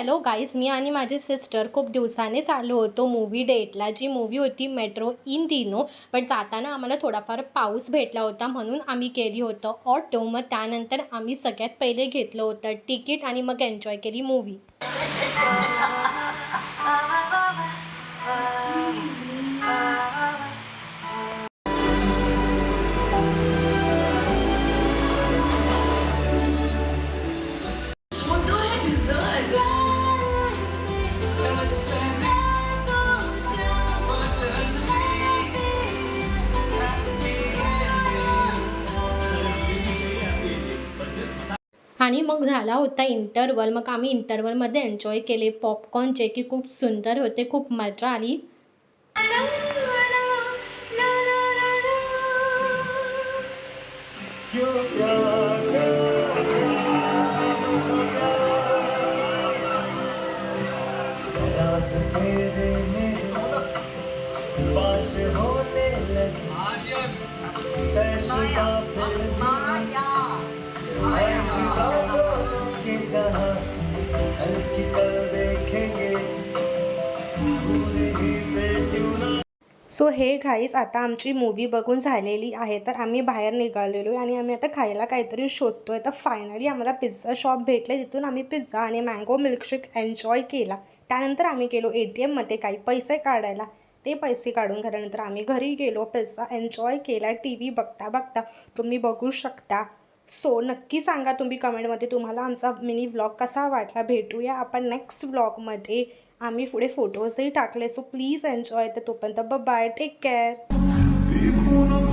Hello guys, मी आणि माझी sister खूप दिवसाने आलो होतो मूवी डेटला. जी मूवी होती मेट्रो इन दिनो. बट जाताना आम्हाला थोडाफार पाऊस भेटला होता म्हणून आम्ही केली होतं ऑटो. मग त्यानंतर आम्ही सगळ्यात पहिले घेतलं होतं तिकीट आणि मग एन्जॉय केली मूवी. आणि मग झाला होता इंटरवल. मग आम्ही इंटरवलमध्ये एन्जॉय केले पॉपकॉर्न, जे की खूप सुंदर होते. खूप मजा आली. तेरे मेरे पास होने लगी तैशुदा फिर के जहाँ से हल्की कल देखेंगे दूर ही से क्यों ना. सो हे गाईज, आता आमची मूवी बघून झालेली आहे. तर आम्ही बाहेर निघालेलो आहे आणि आम्ही आता खायला काहीतरी शोधतो आहे. तर फायनली आम्हाला पिझ्झा शॉप भेटले. तिथून आम्ही पिझ्झा आणि मँगो मिल्कशेक एन्जॉय केला. त्यानंतर आम्ही गेलो ATMमध्ये काही पैसे काढायला. ते पैसे काढून झाल्यानंतर आम्ही घरी गेलो, पिझ्झा एन्जॉय केला. TV बघता बघता तुम्ही बघू शकता. सो नक्की सांगा तुम्ही कमेंटमध्ये तुम्हाला आमचा मिनी व्लॉग कसा वाटला. भेटूया आपण नेक्स्ट व्लॉगमध्ये. आम्ही पुढे फोटोजही टाकले. So please enjoy. तर तोपर्यंत बाय, टेक केअर.